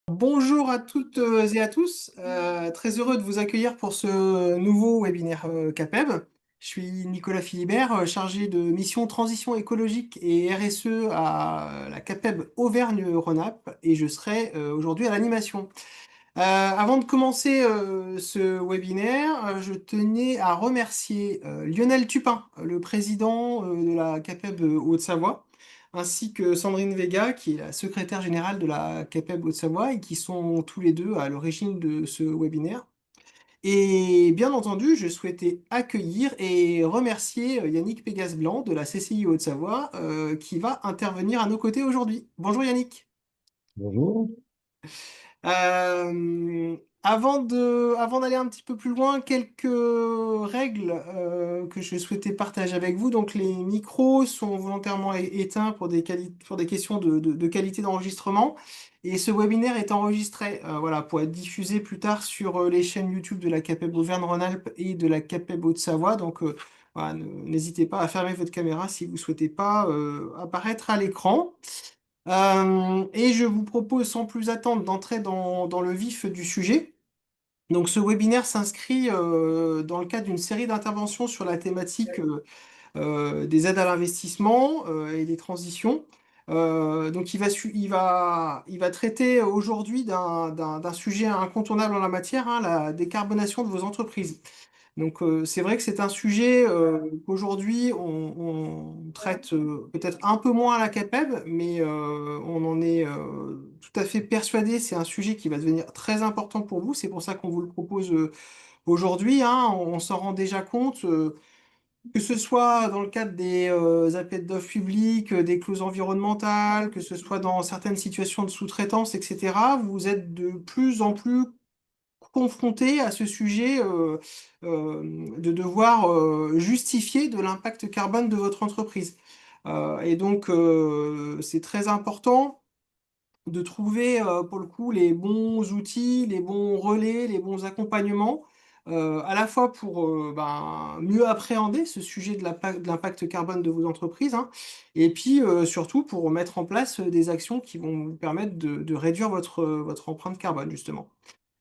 Bonjour à toutes et à tous. Très heureux de vous accueillir pour ce nouveau webinaire CAPEB. Je suis Nicolas Philibert, chargé de mission transition écologique et RSE à la CAPEB Auvergne-Rhône-Alpes et je serai aujourd'hui à l'animation. Avant de commencer ce webinaire, je tenais à remercier Lionel Tupin, le président de la CAPEB Haute-Savoie, ainsi que Sandrine Vega, qui est la secrétaire générale de la CAPEB Haute-Savoie, et qui sont tous les deux à l'origine de ce webinaire. Et bien entendu, je souhaitais accueillir et remercier Yannick Pégas-Blanc de la CCI Haute-Savoie, qui va intervenir à nos côtés aujourd'hui. Bonjour Yannick. Bonjour. Avant d'aller un petit peu plus loin, quelques règles que je souhaitais partager avec vous. Donc, les micros sont volontairement éteints pour pour des questions de qualité d'enregistrement. Et ce webinaire est enregistré voilà, pour être diffusé plus tard sur les chaînes YouTube de la CAPEB Auvergne-Rhône-Alpes et de la CAPEB Haute-Savoie. Donc, voilà, n'hésitez pas à fermer votre caméra si vous ne souhaitez pas apparaître à l'écran. Et je vous propose sans plus attendre d'entrer dans le vif du sujet. Donc ce webinaire s'inscrit dans le cadre d'une série d'interventions sur la thématique des aides à l'investissement et des transitions. Donc il va traiter aujourd'hui d'un sujet incontournable en la matière, hein, la décarbonation de vos entreprises. Donc c'est vrai que c'est un sujet qu'aujourd'hui on traite peut-être un peu moins à la CAPEB, mais on en est tout à fait persuadé. C'est un sujet qui va devenir très important pour vous. C'est pour ça qu'on vous le propose aujourd'hui, hein. On s'en rend déjà compte, que ce soit dans le cadre des appels d'offres publics, des clauses environnementales, que ce soit dans certaines situations de sous-traitance, etc. Vous êtes de plus en plus confronté à ce sujet de devoir justifier de l'impact carbone de votre entreprise. Et donc, c'est très important de trouver pour le coup les bons outils, les bons relais, les bons accompagnements, à la fois pour mieux appréhender ce sujet de l'impact carbone de vos entreprises, hein, et puis surtout pour mettre en place des actions qui vont vous permettre de réduire votre empreinte carbone, justement.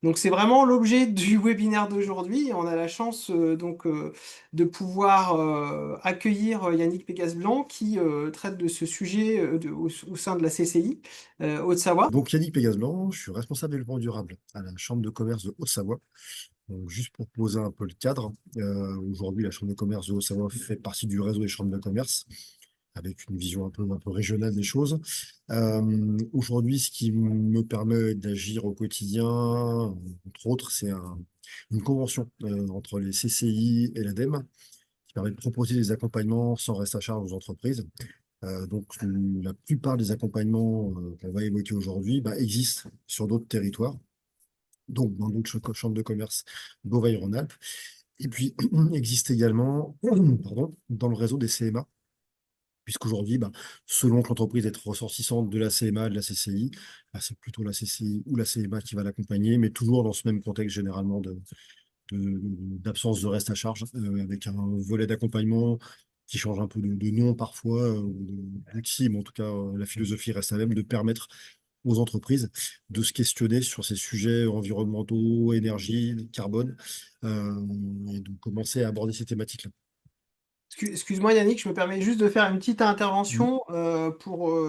Donc c'est vraiment l'objet du webinaire d'aujourd'hui. On a la chance de pouvoir accueillir Yannick Pégas-Blanc qui traite de ce sujet au sein de la CCI Haute-Savoie. Donc Yannick Pégas-Blanc, je suis responsable développement durable à la Chambre de commerce de Haute-Savoie. Donc, juste pour poser un peu le cadre, aujourd'hui la Chambre de commerce de Haute-Savoie fait partie du réseau des chambres de commerce, avec une vision un peu régionale des choses. Aujourd'hui, ce qui me permet d'agir au quotidien, entre autres, c'est une convention entre les CCI et l'ADEME, qui permet de proposer des accompagnements sans reste à charge aux entreprises. Donc, la plupart des accompagnements qu'on va évoquer aujourd'hui existent sur d'autres territoires, donc dans d'autres chambres de commerce d'Auvergne-Rhône-Alpes. Et puis, existe également pardon, dans le réseau des CMA, puisqu'aujourd'hui, selon que l'entreprise est ressortissante de la CMA, de la CCI, c'est plutôt la CCI ou la CMA qui va l'accompagner, mais toujours dans ce même contexte généralement d'absence de reste à charge, avec un volet d'accompagnement qui change un peu de nom parfois, d'outil, mais en tout cas, la philosophie reste la même, de permettre aux entreprises de se questionner sur ces sujets environnementaux, énergie, carbone, et de commencer à aborder ces thématiques-là. Excuse-moi Yannick, je me permets juste de faire une petite Mhm. intervention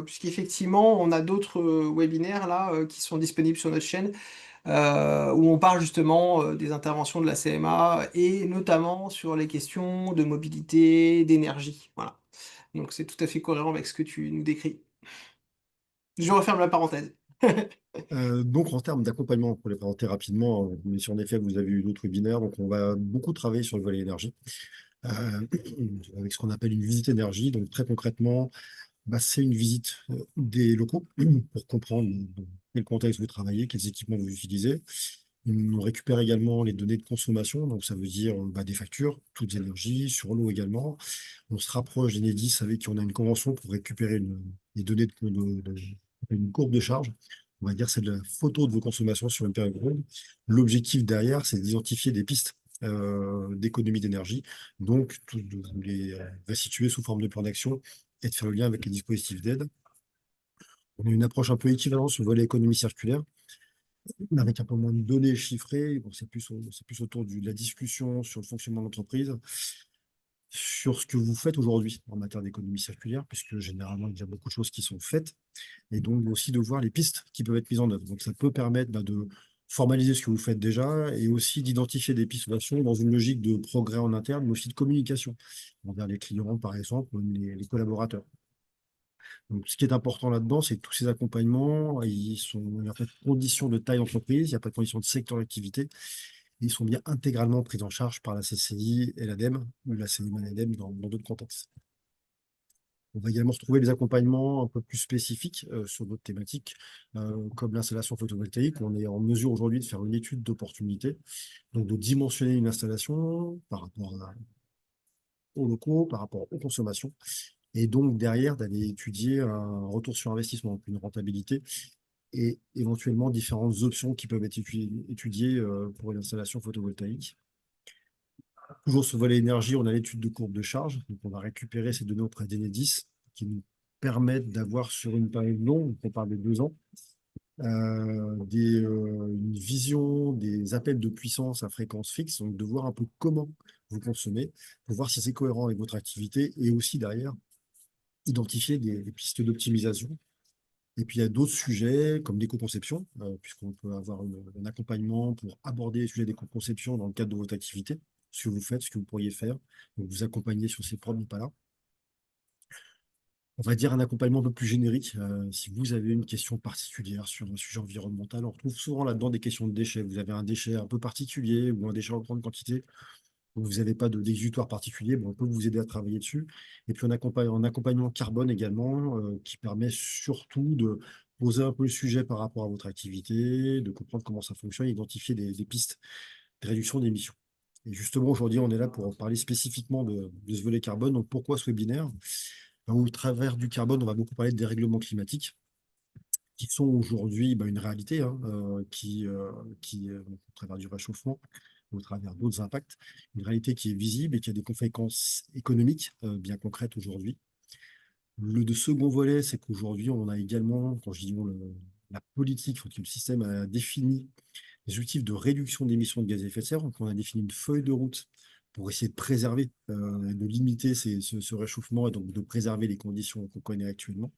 puisqu'effectivement on a d'autres webinaires là qui sont disponibles sur notre chaîne où on parle justement des interventions de la CMA et notamment sur les questions de mobilité, d'énergie. Voilà. Donc c'est tout à fait cohérent avec ce que tu nous décris. Je referme la parenthèse. Donc, en termes d'accompagnement, pour les présenter rapidement, mais si en effet vous avez eu d'autres webinaires, donc on va beaucoup travailler sur le volet énergie, euh, avec ce qu'on appelle une visite énergie. Donc, très concrètement, c'est une visite des locaux pour comprendre dans quel contexte vous travaillez, quels équipements vous utilisez. On récupère également les données de consommation, donc ça veut dire des factures, toutes énergies, sur l'eau également. On se rapproche d'Enedis avec qui on a une convention pour récupérer les données une courbe de charge. On va dire c'est de la photo de vos consommations sur une période longue. L'objectif derrière, c'est d'identifier des pistes d'économie d'énergie, donc de vous les restituer sous forme de plan d'action et de faire le lien avec les dispositifs d'aide. On a une approche un peu équivalente sur le volet économie circulaire, avec un peu moins de données chiffrées. Bon, c'est plus autour de la discussion sur le fonctionnement de l'entreprise, sur ce que vous faites aujourd'hui en matière d'économie circulaire, puisque généralement, il y a beaucoup de choses qui sont faites, et donc aussi de voir les pistes qui peuvent être mises en œuvre. Donc, ça peut permettre de formaliser ce que vous faites déjà et aussi d'identifier des pistes d'action dans une logique de progrès en interne, mais aussi de communication envers les clients, par exemple, ou les collaborateurs. Donc, ce qui est important là-dedans, c'est que tous ces accompagnements, il n'y a pas de condition de taille d'entreprise, il n'y a pas de condition de secteur d'activité. Ils sont bien intégralement pris en charge par la CCI et l'ADEME, ou la CNM et l'ADEME dans d'autres contextes. On va également retrouver des accompagnements un peu plus spécifiques sur d'autres thématiques, comme l'installation photovoltaïque. On est en mesure aujourd'hui de faire une étude d'opportunité, donc de dimensionner une installation par rapport aux locaux, par rapport aux consommations, et donc derrière d'aller étudier un retour sur investissement, donc une rentabilité, et éventuellement différentes options qui peuvent être étudiées pour une installation photovoltaïque. Toujours ce volet énergie, on a l'étude de courbe de charge. Donc, on va récupérer ces données auprès d'Enedis qui nous permettent d'avoir sur une période longue, on parle de 2 ans, une vision des appels de puissance à fréquence fixe, donc de voir un peu comment vous consommez, pour voir si c'est cohérent avec votre activité et aussi derrière identifier des pistes d'optimisation. Et puis il y a d'autres sujets comme l'éco-conception, puisqu'on peut avoir un accompagnement pour aborder les sujets d'éco-conception dans le cadre de votre activité, ce que vous faites, ce que vous pourriez faire, donc vous accompagner sur ces premiers pas-là. On va dire un accompagnement un peu plus générique. Si vous avez une question particulière sur un sujet environnemental, on retrouve souvent là-dedans des questions de déchets. Vous avez un déchet un peu particulier ou un déchet en grande quantité, où vous n'avez pas d'exutoire particulier, bon, on peut vous aider à travailler dessus. Et puis un accompagnement carbone également, qui permet surtout de poser un peu le sujet par rapport à votre activité, de comprendre comment ça fonctionne, identifier des pistes de réduction d'émissions. Et justement, aujourd'hui, on est là pour parler spécifiquement de ce volet carbone. Donc, pourquoi ce webinaire? Ben, au travers du carbone, on va beaucoup parler des dérèglements climatiques, qui sont aujourd'hui une réalité, hein, au travers du réchauffement, au travers d'autres impacts, une réalité qui est visible et qui a des conséquences économiques bien concrètes aujourd'hui. Le second volet, c'est qu'aujourd'hui, on a également, quand je dis la politique, le système a défini des objectifs de réduction d'émissions de gaz à effet de serre. Donc, on a défini une feuille de route pour essayer de préserver, de limiter ce réchauffement et donc de préserver les conditions qu'on connaît actuellement.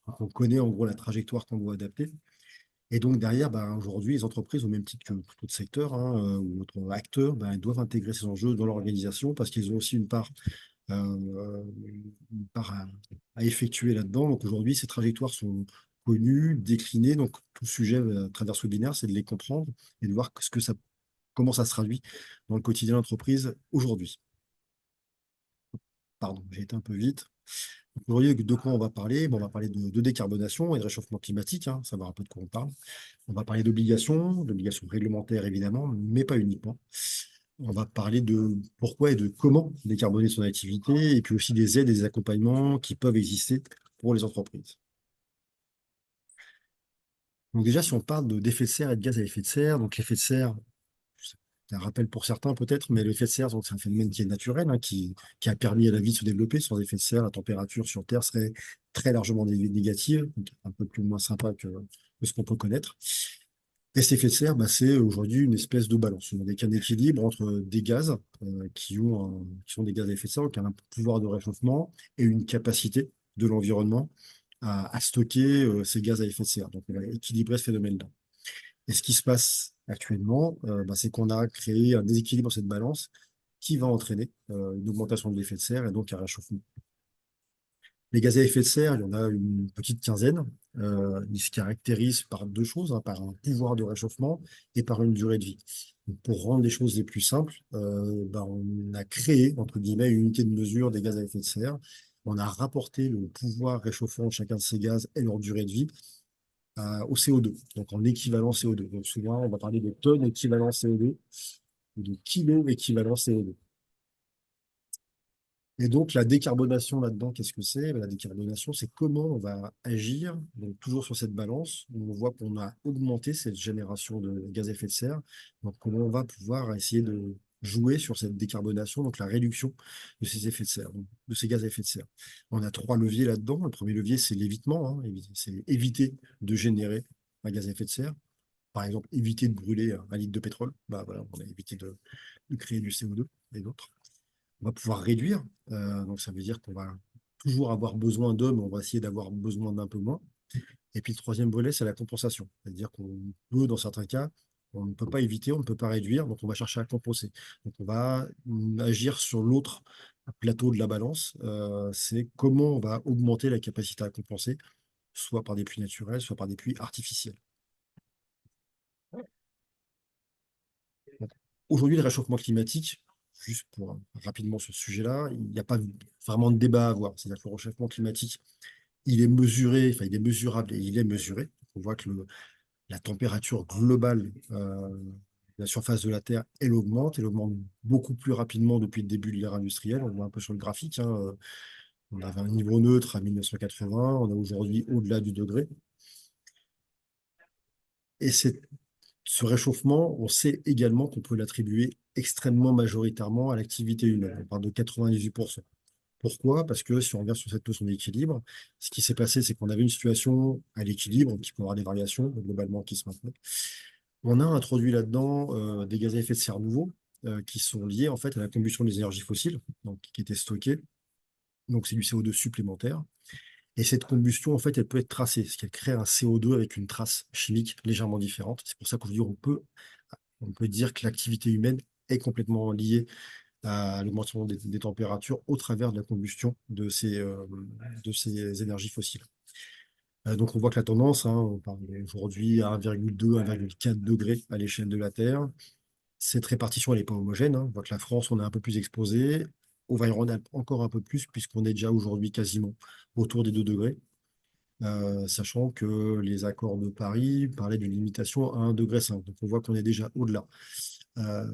Donc, on connaît en gros la trajectoire qu'on doit adapter. Et donc derrière, aujourd'hui, les entreprises, au même titre que d'autres secteurs hein, ou d'autres acteurs, elles doivent intégrer ces enjeux dans l'organisation parce qu'ils ont aussi une part à effectuer là-dedans. Donc aujourd'hui, ces trajectoires sont connues, déclinées. Donc tout le sujet à travers ce webinaire, c'est de les comprendre et de voir comment ça se traduit dans le quotidien de l'entreprise aujourd'hui. Pardon, j'ai été un peu vite. Aujourd'hui, de quoi on va parler? On va parler de décarbonation et de réchauffement climatique, hein, savoir un peu de quoi on parle. On va parler d'obligations réglementaires évidemment, mais pas uniquement. On va parler de pourquoi et de comment décarboner son activité, et puis aussi des aides et des accompagnements qui peuvent exister pour les entreprises. Donc déjà, si on parle d'effet de serre et de gaz à effet de serre, donc l'effet de serre, c'est un rappel pour certains peut-être, mais l'effet de serre, donc, c'est un phénomène qui est naturel, hein, qui a permis à la vie de se développer. Sans effet de serre, la température sur Terre serait très largement négative, donc un peu plus ou moins sympa que ce qu'on peut connaître. Et cet effet de serre, c'est aujourd'hui une espèce de balance. On a qu'un équilibre entre des gaz qui sont des gaz à effet de serre, qui ont un pouvoir de réchauffement et une capacité de l'environnement à stocker ces gaz à effet de serre. Donc, on va équilibrer ce phénomène-là. Et ce qui se passe actuellement, c'est qu'on a créé un déséquilibre dans cette balance qui va entraîner une augmentation de l'effet de serre et donc un réchauffement. Les gaz à effet de serre, il y en a une petite quinzaine. Ils se caractérisent par deux choses, hein, par un pouvoir de réchauffement et par une durée de vie. Donc, pour rendre les choses les plus simples, on a créé, entre guillemets, une unité de mesure des gaz à effet de serre. On a rapporté le pouvoir réchauffant de chacun de ces gaz et leur durée de vie au CO2, donc en équivalent CO2. Donc souvent, on va parler de tonnes équivalent CO2 ou de kilos équivalent CO2. Et donc, la décarbonation là-dedans, qu'est-ce que c'est? La décarbonation, c'est comment on va agir, donc toujours sur cette balance, où on voit qu'on a augmenté cette génération de gaz à effet de serre. Donc, comment on va pouvoir essayer de jouer sur cette décarbonation, donc la réduction de ces effets de serre, donc de ces gaz à effet de serre. On a trois leviers là-dedans. Le premier levier, c'est l'évitement, hein, c'est éviter de générer un gaz à effet de serre. Par exemple, éviter de brûler 1 litre de pétrole. Bah, voilà, on a évité de créer du CO2 et d'autres. On va pouvoir réduire. Donc, ça veut dire qu'on va toujours avoir besoin d'eux, mais on va essayer d'avoir besoin d'un peu moins. Et puis, le troisième volet, c'est la compensation. C'est-à-dire qu'on peut, dans certains cas, on ne peut pas éviter, on ne peut pas réduire, donc on va chercher à compenser. Donc, on va agir sur l'autre plateau de la balance. C'est comment on va augmenter la capacité à compenser, soit par des pluies naturelles, soit par des pluies artificielles. Donc, aujourd'hui, le réchauffement climatique, juste pour rapidement ce sujet-là, il n'y a pas vraiment de débat à avoir. C'est-à-dire que le réchauffement climatique, il est mesuré, enfin, il est mesurable et il est mesuré. On voit que la température globale de la surface de la Terre, elle augmente beaucoup plus rapidement depuis le début de l'ère industrielle. On le voit un peu sur le graphique, hein. On avait un niveau neutre à 1980, on est aujourd'hui au-delà du degré. Et ce réchauffement, on sait également qu'on peut l'attribuer extrêmement majoritairement à l'activité humaine. On parle de 98%. Pourquoi? Parce que si on regarde sur cette notion d'équilibre, ce qui s'est passé, c'est qu'on avait une situation à l'équilibre, qui peut avoir des variations, mais globalement qui se maintenait. On a introduit là-dedans des gaz à effet de serre nouveaux qui sont liés en fait à la combustion des énergies fossiles, donc qui étaient stockées. Donc c'est du CO2 supplémentaire. Et cette combustion, en fait, elle peut être tracée, ce qui crée un CO2 avec une trace chimique légèrement différente. C'est pour ça qu'aujourd'hui, on peut dire que l'activité humaine est complètement liée à l'augmentation des températures au travers de la combustion de ces énergies fossiles. Donc on voit que la tendance, hein, on parle aujourd'hui à 1,2, 1,4 degrés à l'échelle de la Terre. Cette répartition, elle n'est pas homogène, hein. On voit que la France, on est un peu plus exposé, Auvergne-Rhône-Alpes encore un peu plus, puisqu'on est déjà aujourd'hui quasiment autour des 2 degrés, sachant que les accords de Paris parlaient d'une limitation à 1,5 degré. Donc on voit qu'on est déjà au-delà. Euh,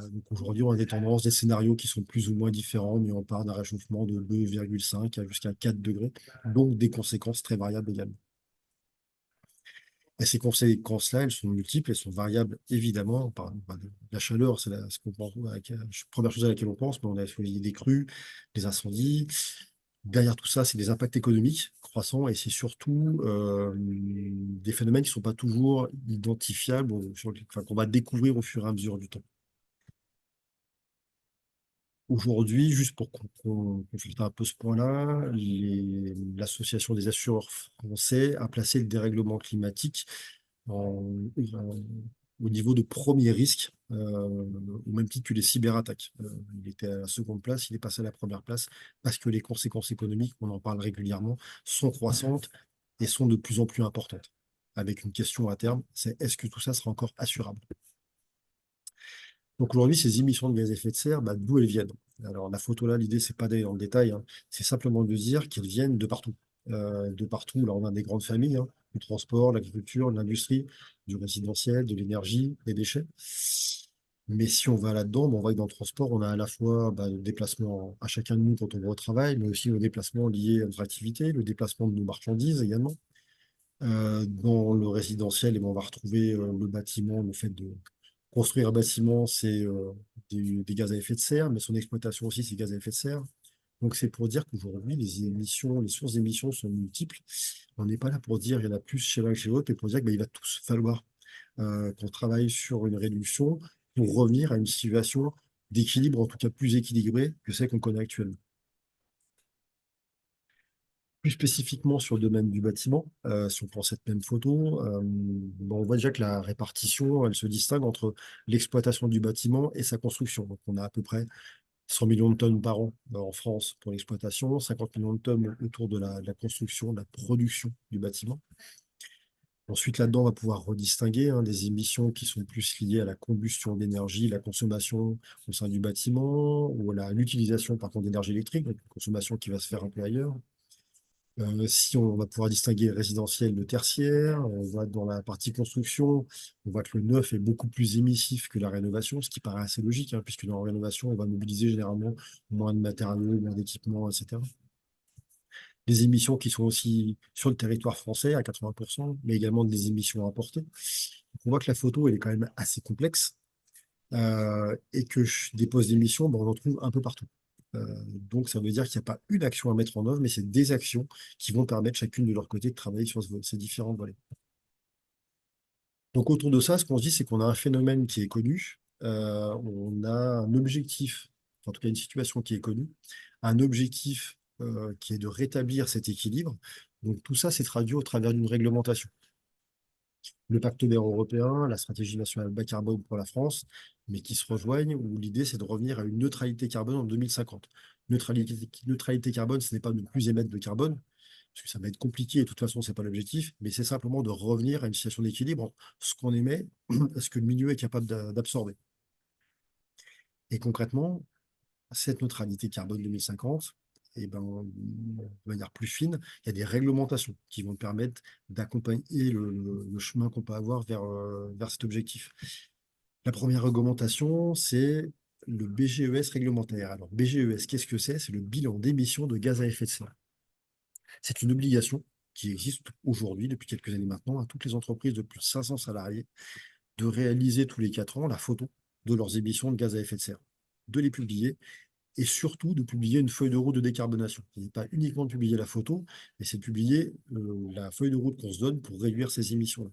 donc aujourd'hui, on a des tendances, des scénarios qui sont plus ou moins différents, mais on part d'un réchauffement de 2,5 jusqu'à 4 degrés, donc des conséquences très variables également. Et ces conséquences-là, elles sont multiples, elles sont variables évidemment. La chaleur, c'est ce qu'on pense, la première chose à laquelle on pense, mais on a des crues, des incendies. Derrière tout ça, c'est des impacts économiques croissants et c'est surtout des phénomènes qui ne sont pas toujours identifiables, enfin, qu'on va découvrir au fur et à mesure du temps. Aujourd'hui, juste pour qu'on confirme un peu ce point-là, l'Association des assureurs français a placé le dérèglement climatique en- au niveau de premier risque, au même titre que les cyberattaques. Il était à la seconde place, il est passé à la première place parce que les conséquences économiques, on en parle régulièrement, sont croissantes et sont de plus en plus importantes. Avec une question à terme, c'est est-ce que tout ça sera encore assurable? Donc aujourd'hui, ces émissions de gaz à effet de serre, bah, d'où elles viennent? Alors la photo là, l'idée, c'est pas d'aller dans le détail, hein. C'est simplement de dire qu'elles viennent de partout. De partout, là on a des grandes familles, hein, du transport, l'agriculture, l'industrie, du résidentiel, de l'énergie, des déchets. Mais si on va là-dedans, bon, on voit que dans le transport, on a à la fois bah, le déplacement à chacun de nous quand on va au travail, mais aussi le déplacement lié à notre activité, le déplacement de nos marchandises également. Dans le résidentiel, eh ben, on va retrouver le bâtiment, le fait de construire un bâtiment, c'est des gaz à effet de serre, mais son exploitation aussi, c'est gaz à effet de serre. Donc c'est pour dire qu'aujourd'hui, les émissions, les sources d'émissions sont multiples. On n'est pas là pour dire il y en a plus chez l'un que chez l'autre, mais pour dire qu'il va tous falloir qu'on travaille sur une réduction pour revenir à une situation d'équilibre, en tout cas plus équilibrée que celle qu'on connaît actuellement. Plus spécifiquement sur le domaine du bâtiment, si on prend cette même photo, bon, on voit déjà que la répartition, elle se distingue entre l'exploitation du bâtiment et sa construction. Donc, on a à peu près 100 millions de tonnes par an en France pour l'exploitation, 50 millions de tonnes autour de la construction, de la production du bâtiment. Ensuite, là-dedans, on va pouvoir redistinguer hein, des émissions qui sont plus liées à la combustion d'énergie, la consommation au sein du bâtiment, ou à l'utilisation, par contre, d'énergie électrique, donc une consommation qui va se faire un peu ailleurs. Si on va pouvoir distinguer résidentiel de tertiaire, on voit dans la partie construction, on voit que le neuf est beaucoup plus émissif que la rénovation, ce qui paraît assez logique, hein, puisque dans la rénovation, on va mobiliser généralement moins de matériaux, moins d'équipements, etc. Des émissions qui sont aussi sur le territoire français à 80%, mais également des émissions importées. Donc, on voit que la photo, elle est quand même assez complexe et que des postes d'émission, ben, on en trouve un peu partout. Donc, ça veut dire qu'il n'y a pas une action à mettre en œuvre, mais c'est des actions qui vont permettre chacune de leur côté de travailler sur ces différents volets. Donc autour de ça, ce qu'on se dit, c'est qu'on a un phénomène qui est connu, on a un objectif, en tout cas une situation qui est connue, un objectif qui est de rétablir cet équilibre. Donc tout ça s'est traduit au travers d'une réglementation. Le pacte vert européen, la stratégie nationale bas carbone pour la France, mais qui se rejoignent, où l'idée c'est de revenir à une neutralité carbone en 2050. Neutralité carbone, ce n'est pas ne plus émettre de carbone, parce que ça va être compliqué, et de toute façon, ce n'est pas l'objectif, mais c'est simplement de revenir à une situation d'équilibre entre ce qu'on émet et ce que le milieu est capable d'absorber. Et concrètement, cette neutralité carbone 2050, eh ben, de manière plus fine, il y a des réglementations qui vont permettre d'accompagner le chemin qu'on peut avoir vers cet objectif. La première réglementation, c'est le BGES réglementaire. Alors, BGES, qu'est-ce que c'est? C'est le bilan d'émissions de gaz à effet de serre. C'est une obligation qui existe aujourd'hui, depuis quelques années maintenant, à toutes les entreprises de plus de 500 salariés, de réaliser tous les 4 ans la photo de leurs émissions de gaz à effet de serre, de les publier et surtout de publier une feuille de route de décarbonation. Ce n'est pas uniquement de publier la photo, mais c'est de publier la feuille de route qu'on se donne pour réduire ces émissions-là.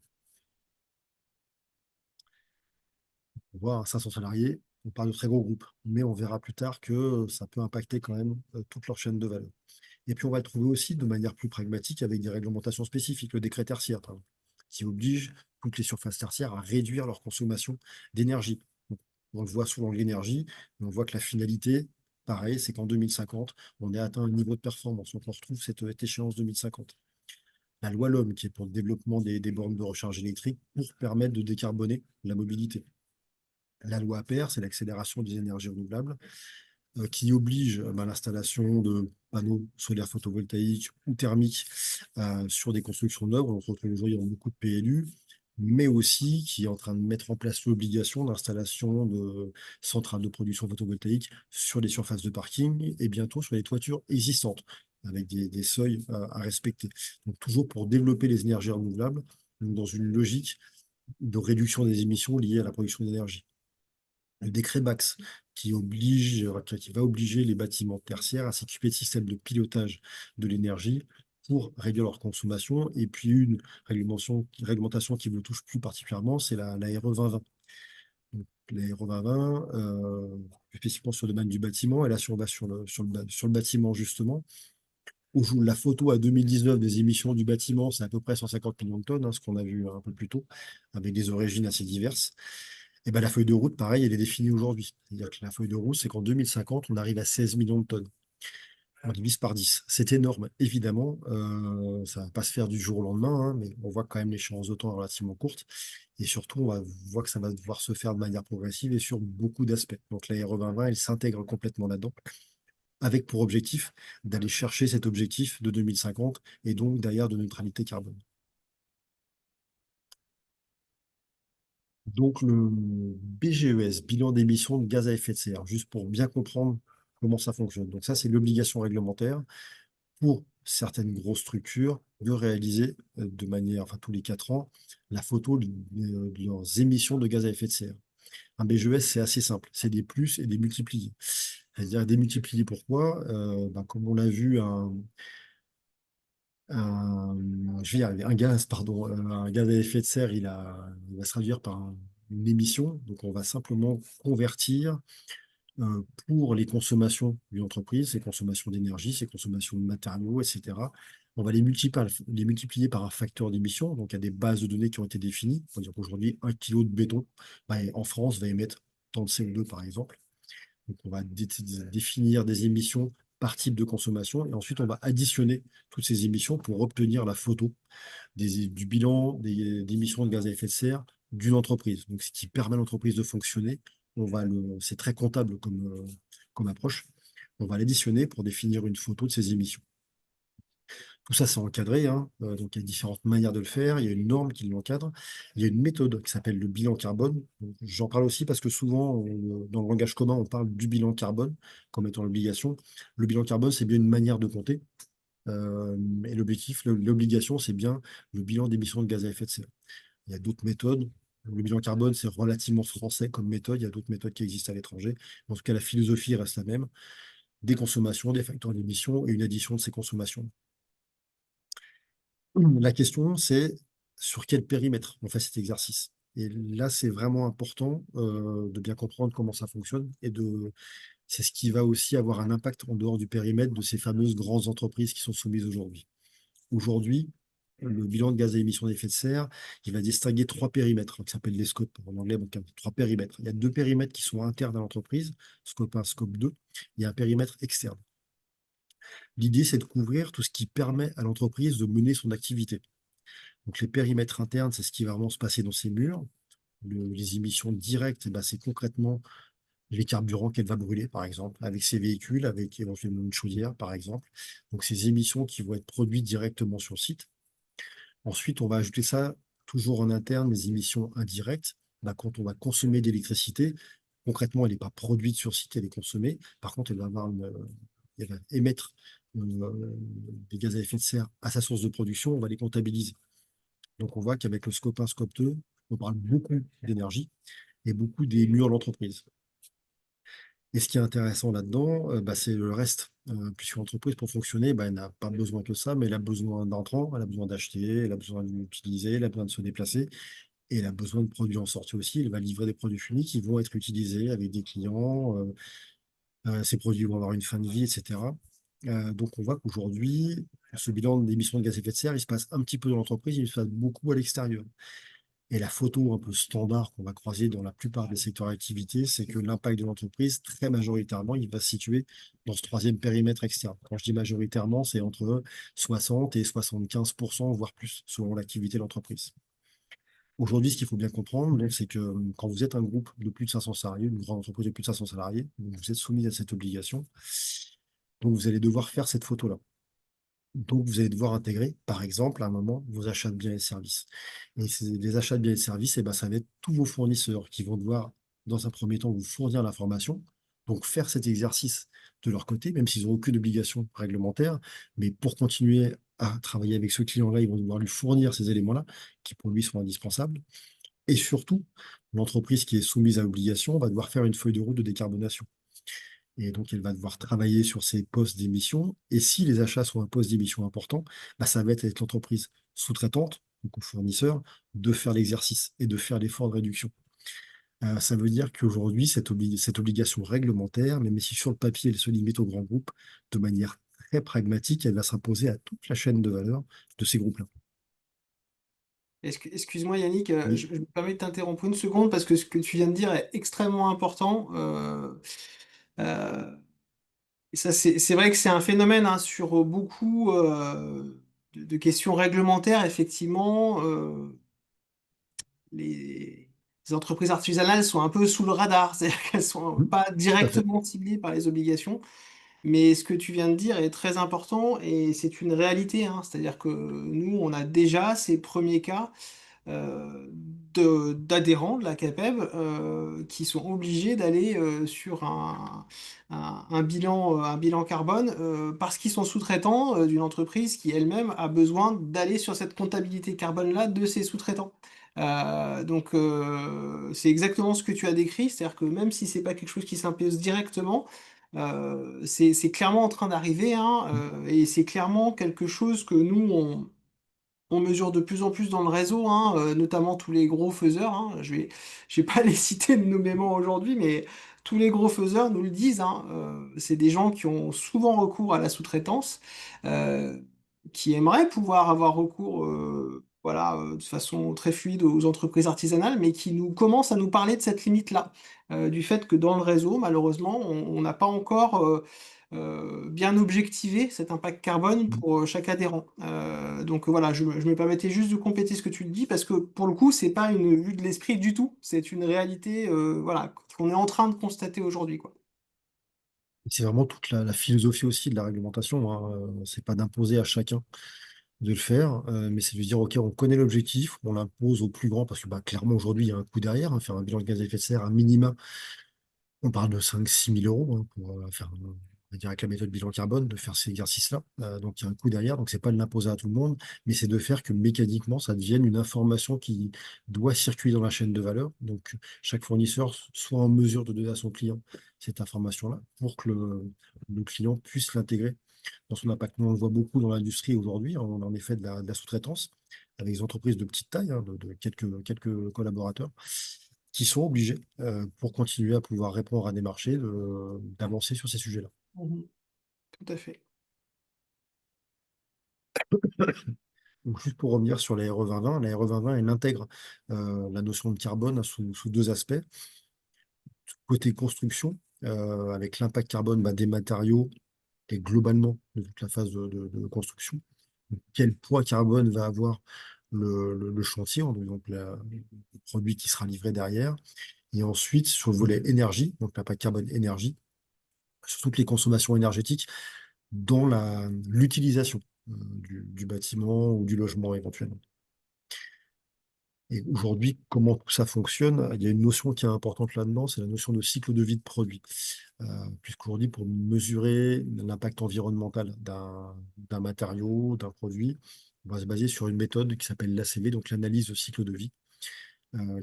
On voit à 500 salariés, on parle de très gros groupes, mais on verra plus tard que ça peut impacter quand même toute leur chaîne de valeur. Et puis on va le trouver aussi de manière plus pragmatique avec des réglementations spécifiques, le décret tertiaire, par exemple, qui oblige toutes les surfaces tertiaires à réduire leur consommation d'énergie. Donc, on le voit souvent l'énergie, mais on voit que la finalité, pareil, c'est qu'en 2050, on ait atteint un niveau de performance. Donc on retrouve cette échéance 2050. La loi LOM, qui est pour le développement des bornes de recharge électrique, pour permettre de décarboner la mobilité. La loi APR, c'est l'accélération des énergies renouvelables, qui oblige l'installation de panneaux solaires photovoltaïques ou thermiques sur des constructions neuves. On se retrouve aujourd'hui dans beaucoup de PLU, mais aussi qui est en train de mettre en place l'obligation d'installation de centrales de production photovoltaïque sur les surfaces de parking et bientôt sur les toitures existantes, avec des seuils à respecter. Donc toujours pour développer les énergies renouvelables, donc dans une logique de réduction des émissions liées à la production d'énergie. Le décret BAX qui va obliger les bâtiments tertiaires à s'équiper de systèmes de pilotage de l'énergie pour réduire leur consommation. Et puis une réglementation qui vous touche plus particulièrement, c'est la RE 2020. Donc, la RE 2020, plus spécifiquement sur le domaine du bâtiment, et là sur le bâtiment justement, où la photo à 2019 des émissions du bâtiment, c'est à peu près 150 millions de tonnes, hein, ce qu'on a vu un peu plus tôt, avec des origines assez diverses. Et ben, la feuille de route, pareil, elle est définie aujourd'hui. C'est-à-dire que la feuille de route, c'est qu'en 2050, on arrive à 16 millions de tonnes. On divise par 10. C'est énorme, évidemment. Ça ne va pas se faire du jour au lendemain, hein, mais on voit quand même l'échéance de temps relativement courte. Et surtout, on voit que ça va devoir se faire de manière progressive et sur beaucoup d'aspects. Donc la RE 2020, elle s'intègre complètement là-dedans, avec pour objectif d'aller chercher cet objectif de 2050 et donc derrière de neutralité carbone. Donc, le BGES, bilan d'émissions de gaz à effet de serre, juste pour bien comprendre comment ça fonctionne. Donc, ça, c'est l'obligation réglementaire pour certaines grosses structures de réaliser de manière, enfin, tous les 4 ans, la photo de leurs émissions de gaz à effet de serre. Un BGES, c'est assez simple, c'est des plus et des multipliés. C'est-à-dire des multipliés, pourquoi? Comme on l'a vu, je vais y arriver, un gaz, pardon, un gaz à effet de serre, il va se traduire par une émission. Donc, on va simplement convertir pour les consommations d'une entreprise, ses consommations d'énergie, ses consommations de matériaux, etc. On va les multiplier par un facteur d'émission. Donc, il y a des bases de données qui ont été définies. On va dire qu'aujourd'hui, 1 kilo de béton, en France, va émettre tant de CO2, par exemple. Donc, on va définir des émissions par type de consommation et ensuite on va additionner toutes ces émissions pour obtenir la photo du bilan d'émissions de gaz à effet de serre d'une entreprise. Donc, ce qui permet à l'entreprise de fonctionner, c'est très comptable comme approche. On va l'additionner pour définir une photo de ces émissions. Tout ça, c'est encadré, hein. Donc, il y a différentes manières de le faire. Il y a une norme qui l'encadre. Il y a une méthode qui s'appelle le bilan carbone. Donc, j'en parle aussi parce que souvent, dans le langage commun, on parle du bilan carbone comme étant l'obligation. Le bilan carbone, c'est bien une manière de compter. Et l'obligation, c'est bien le bilan d'émissions de gaz à effet de serre. Il y a d'autres méthodes. Le bilan carbone, c'est relativement français comme méthode. Il y a d'autres méthodes qui existent à l'étranger. En tout cas, la philosophie reste la même. Des consommations, des facteurs d'émission et une addition de ces consommations. La question, c'est sur quel périmètre on fait cet exercice. Et là, c'est vraiment important de bien comprendre comment ça fonctionne c'est ce qui va aussi avoir un impact en dehors du périmètre de ces fameuses grandes entreprises qui sont soumises aujourd'hui. Aujourd'hui, le bilan de gaz à émission d'effet de serre, il va distinguer trois périmètres, qui s'appellent les scopes en anglais, donc trois périmètres. Il y a deux périmètres qui sont internes à l'entreprise, scope 1, scope 2. Il y a un périmètre externe. L'idée, c'est de couvrir tout ce qui permet à l'entreprise de mener son activité. Donc les périmètres internes, c'est ce qui va vraiment se passer dans ces murs. Les émissions directes, eh ben, c'est concrètement les carburants qu'elle va brûler, par exemple, avec ses véhicules, avec éventuellement une chaudière, par exemple. Donc ces émissions qui vont être produites directement sur le site. Ensuite, on va ajouter ça toujours en interne, les émissions indirectes. Bah, quand on va consommer d'électricité, concrètement, elle n'est pas produite sur site, elle est consommée. Par contre, elle va émettre des gaz à effet de serre à sa source de production, on va les comptabiliser. Donc, on voit qu'avec le scope 1, scope 2, on parle beaucoup d'énergie et beaucoup des murs de l'entreprise. Et ce qui est intéressant là-dedans, bah, c'est le reste. Puisque l'entreprise, pour fonctionner, bah, elle n'a pas besoin que ça, mais elle a besoin d'entrants, elle a besoin d'acheter, elle a besoin d'utiliser, elle a besoin de se déplacer, et elle a besoin de produits en sortie aussi. Elle va livrer des produits finis qui vont être utilisés avec des clients. Ces produits vont avoir une fin de vie, etc. Donc, on voit qu'aujourd'hui, ce bilan d'émissions de gaz à effet de serre, il se passe un petit peu dans l'entreprise, il se passe beaucoup à l'extérieur. Et la photo un peu standard qu'on va croiser dans la plupart des secteurs d'activité, c'est que l'impact de l'entreprise, très majoritairement, il va se situer dans ce troisième périmètre externe. Quand je dis majoritairement, c'est entre 60 et 75%, voire plus, selon l'activité de l'entreprise. Aujourd'hui, ce qu'il faut bien comprendre, donc, c'est que quand vous êtes un groupe de plus de 500 salariés, une grande entreprise de plus de 500 salariés, donc vous êtes soumis à cette obligation. Donc, vous allez devoir faire cette photo-là. Donc, vous allez devoir intégrer, par exemple, à un moment, vos achats de biens et services. Et les achats de biens et services, eh ben, ça va être tous vos fournisseurs qui vont devoir, dans un premier temps, vous fournir l'information, donc faire cet exercice de leur côté, même s'ils n'ont aucune obligation réglementaire. Mais pour continuer à travailler avec ce client-là, ils vont devoir lui fournir ces éléments-là, qui pour lui sont indispensables. Et surtout, l'entreprise qui est soumise à l'obligation va devoir faire une feuille de route de décarbonation. Et donc, elle va devoir travailler sur ses postes d'émission. Et si les achats sont un poste d'émission important, bah, ça va être avec l'entreprise sous-traitante, donc au fournisseur, de faire l'exercice et de faire l'effort de réduction. Ça veut dire qu'aujourd'hui, cette obligation réglementaire, même si sur le papier, elle se limite aux grands groupes, de manière très pragmatique, elle va s'imposer à toute la chaîne de valeur de ces groupes-là. Excuse-moi Yannick, Oui. je me permets de t'interrompre une seconde parce que ce que tu viens de dire est extrêmement important. Euh, et ça, c'est vrai que c'est un phénomène hein, sur beaucoup de questions réglementaires. Effectivement, les entreprises artisanales sont un peu sous le radar, c'est-à-dire qu'elles sont Mm, pas tout à fait. directement ciblées par les obligations. Mais ce que tu viens de dire est très important et c'est une réalité, hein. C'est-à-dire que nous, on a déjà ces premiers cas d'adhérents de la CAPEB qui sont obligés d'aller sur un bilan carbone parce qu'ils sont sous-traitants d'une entreprise qui elle-même a besoin d'aller sur cette comptabilité carbone-là de ses sous-traitants. C'est exactement ce que tu as décrit, c'est-à-dire que même si c'est pas quelque chose qui s'impose directement, c'est clairement en train d'arriver, hein, et c'est clairement quelque chose que nous on mesure de plus en plus dans le réseau, hein, notamment tous les gros faiseurs, hein. Je vais pas les citer nommément aujourd'hui, mais tous les gros faiseurs nous le disent, hein. C'est des gens qui ont souvent recours à la sous-traitance, euh, qui aimeraient pouvoir avoir recours, voilà, de façon très fluide aux entreprises artisanales, mais qui nous commencent à nous parler de cette limite-là, du fait que dans le réseau, malheureusement, on n'a pas encore bien objectiver cet impact carbone Mm. pour chaque adhérent. Voilà, je me permettais juste de compléter ce que tu dis parce que pour le coup, c'est pas une vue de l'esprit du tout, c'est une réalité voilà, qu'on est en train de constater aujourd'hui, quoi. C'est vraiment toute la philosophie aussi de la réglementation, hein. C'est pas d'imposer à chacun de le faire, mais c'est de dire, OK, on connaît l'objectif, on l'impose au plus grand, parce que bah, clairement, aujourd'hui, il y a un coût derrière, hein, faire un bilan de gaz à effet de serre, un minima, on parle de 5 000 à 6 000 euros hein, pour faire, on va dire, avec la méthode bilan carbone, de faire ces exercices-là. Donc, il y a un coût derrière, donc c'est pas de l'imposer à tout le monde, mais c'est de faire que mécaniquement, ça devienne une information qui doit circuler dans la chaîne de valeur. Donc, chaque fournisseur soit en mesure de donner à son client cette information-là pour que le client puisse l'intégrer dans son impact. Nous, on le voit beaucoup dans l'industrie aujourd'hui, on en effet de la sous-traitance, avec des entreprises de petite taille, hein, de quelques collaborateurs, qui sont obligés, pour continuer à pouvoir répondre à des marchés, d'avancer sur ces sujets-là. Mhm. Tout à fait. Donc, juste pour revenir sur la RE 2020, la RE 2020, elle intègre la notion de carbone sous deux aspects. Côté construction, avec l'impact carbone bah, des matériaux et globalement de toute la phase de construction. Donc, quel poids carbone va avoir le chantier, donc le produit qui sera livré derrière. Et ensuite, sur le volet énergie, donc l'impact carbone énergie, sur toutes les consommations énergétiques dans l'utilisation du bâtiment ou du logement éventuellement. Et aujourd'hui, comment tout ça fonctionne? Il y a une notion qui est importante là-dedans, c'est la notion de cycle de vie de produit. Euh, Puisqu'aujourd'hui, pour mesurer l'impact environnemental d'un matériau, d'un produit, on va se baser sur une méthode qui s'appelle l'ACV, donc l'analyse de cycle de vie,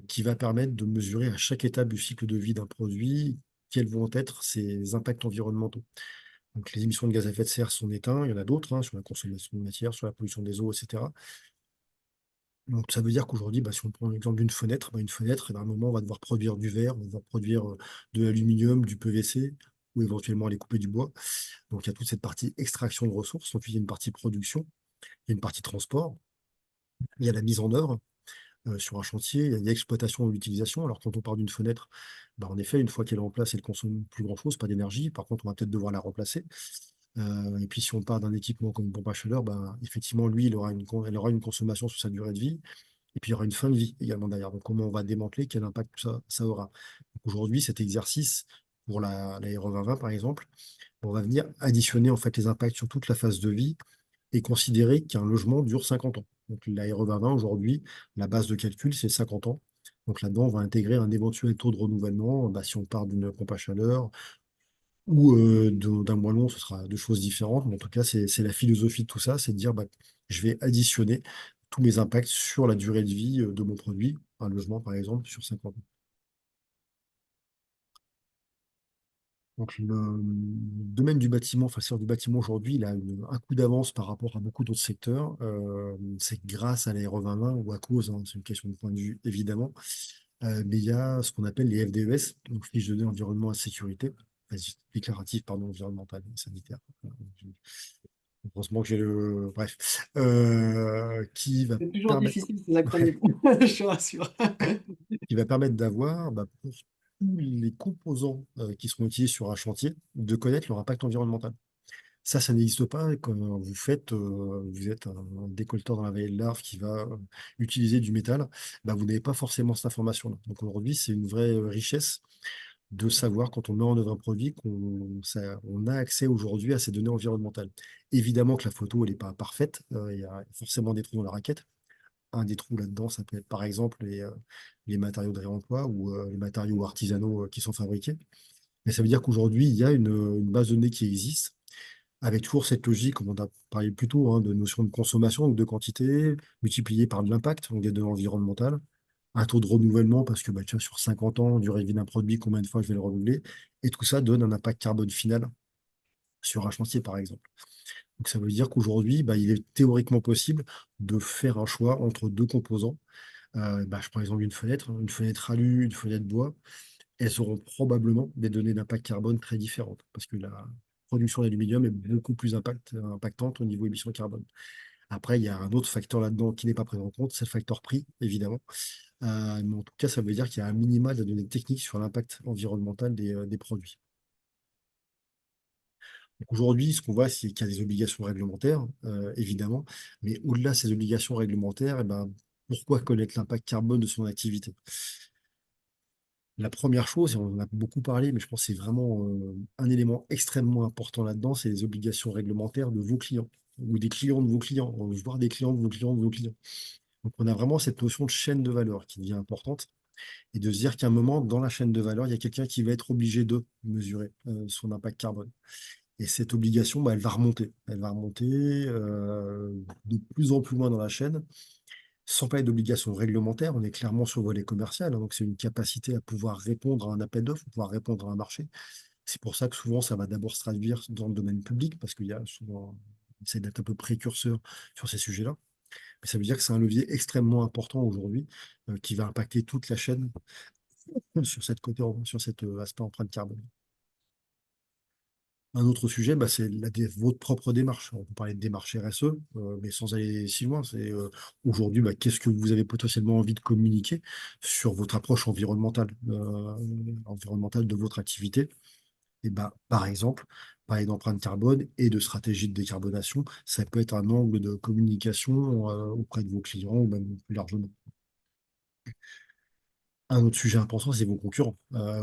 qui va permettre de mesurer à chaque étape du cycle de vie d'un produit quels vont être ses impacts environnementaux. Donc les émissions de gaz à effet de serre sont éteintes, il y en a d'autres, hein, sur la consommation de matière, sur la pollution des eaux, etc. Donc, ça veut dire qu'aujourd'hui, bah, si on prend l'exemple d'une fenêtre, bah, une fenêtre, eh ben, à un moment, on va devoir produire du verre, on va devoir produire de l'aluminium, du PVC, ou éventuellement aller couper du bois. Donc, il y a toute cette partie extraction de ressources. Ensuite, il y a une partie production, il y a une partie transport, il y a la mise en œuvre sur un chantier, il y a l'exploitation et l'utilisation. Alors, quand on parle d'une fenêtre, bah, en effet, une fois qu'elle est en place, elle consomme plus grand-chose, pas d'énergie. Par contre, on va peut-être devoir la remplacer. Et puis, si on part d'un équipement comme une pompe à chaleur, bah, effectivement, lui, elle aura une consommation sur sa durée de vie. Et puis, il y aura une fin de vie également derrière. Donc, comment on va démanteler, quel impact tout ça aura. Donc, aujourd'hui, cet exercice, pour la RE 2020, par exemple, on va venir additionner en fait les impacts sur toute la phase de vie et considérer qu'un logement dure 50 ans. Donc, la RE 2020, aujourd'hui, la base de calcul, c'est 50 ans. Donc, là-dedans, on va intégrer un éventuel taux de renouvellement. Bah, si on part d'une pompe à chaleur ou d'un moellon, ce sera deux choses différentes. Mais en tout cas, c'est la philosophie de tout ça, c'est de dire, bah, je vais additionner tous mes impacts sur la durée de vie de mon produit, un logement par exemple, sur 50 ans. Donc le domaine du bâtiment, enfin le secteur du bâtiment aujourd'hui, il a un coup d'avance par rapport à beaucoup d'autres secteurs. C'est grâce à l'aéro 2020 ou à cause, hein, c'est une question de point de vue évidemment. Mais il y a ce qu'on appelle les FDES, donc fiches de données environnement et sécurité, enfin, déclaratif, pardon, environnemental et sanitaire. Heureusement que j'ai le. Bref. Qui va C'est toujours permettre, difficile ces acronymes, je te rassure. qui va permettre d'avoir, bah, pour tous les composants qui seront utilisés sur un chantier, de connaître leur impact environnemental. Ça n'existe pas quand vous êtes un décolleteur dans la vallée de l'Arve qui va utiliser du métal, bah, vous n'avez pas forcément cette information-là. Donc aujourd'hui, c'est une vraie richesse de savoir quand on met en œuvre un produit on a accès aujourd'hui à ces données environnementales. Évidemment que la photo, elle n'est pas parfaite, il y a forcément des trous dans la raquette. Un des trous là-dedans, ça peut être par exemple les matériaux de réemploi ou les matériaux artisanaux qui sont fabriqués. Mais ça veut dire qu'aujourd'hui, il y a une base de données qui existe, avec toujours cette logique, comme on a parlé plus tôt, hein, de notion de consommation, donc de quantité, multipliée par de l'impact, donc des données environnementales, un taux de renouvellement, parce que bah, tiens, sur 50 ans, durée de vie d'un produit, combien de fois je vais le renouveler, et tout ça donne un impact carbone final sur un chantier, par exemple. Donc ça veut dire qu'aujourd'hui, bah, il est théoriquement possible de faire un choix entre deux composants. Bah, je prends l'exemple d'une fenêtre, hein, une fenêtre alu, une fenêtre bois, elles auront probablement des données d'impact carbone très différentes, parce que la production d'aluminium est beaucoup plus impactante au niveau émissions carbone. Après, il y a un autre facteur là-dedans qui n'est pas pris en compte, c'est le facteur prix, évidemment. Mais en tout cas, ça veut dire qu'il y a un minima de données techniques sur l'impact environnemental des produits. Donc aujourd'hui, ce qu'on voit, c'est qu'il y a des obligations réglementaires, évidemment, mais au-delà de ces obligations réglementaires, eh ben, pourquoi connaître l'impact carbone de son activité? La première chose, et on en a beaucoup parlé, mais je pense que c'est vraiment un élément extrêmement important là-dedans, c'est les obligations réglementaires de vos clients ou des clients de vos clients, voire des clients de vos clients de vos clients. Donc on a vraiment cette notion de chaîne de valeur qui devient importante et de se dire qu'à un moment, dans la chaîne de valeur, il y a quelqu'un qui va être obligé de mesurer son impact carbone. Et cette obligation, bah, elle va remonter. Elle va remonter de plus en plus loin dans la chaîne sans parler d'obligations réglementaires, on est clairement sur le volet commercial, hein, donc c'est une capacité à pouvoir répondre à un appel d'offres, pouvoir répondre à un marché. C'est pour ça que souvent, ça va d'abord se traduire dans le domaine public, parce qu'il y a souvent, on essaie d'être un peu précurseur sur ces sujets-là. Mais ça veut dire que c'est un levier extrêmement important aujourd'hui, qui va impacter toute la chaîne sur sur cet aspect empreinte carbone. Un autre sujet, bah, c'est votre propre démarche. On peut parler de démarche RSE, mais sans aller si loin. C'est aujourd'hui, bah, qu'est-ce que vous avez potentiellement envie de communiquer sur votre approche environnementale de votre activité. Et bah, par exemple, parler d'empreinte carbone et de stratégie de décarbonation, ça peut être un angle de communication auprès de vos clients ou même plus largement. Un autre sujet important, c'est vos concurrents.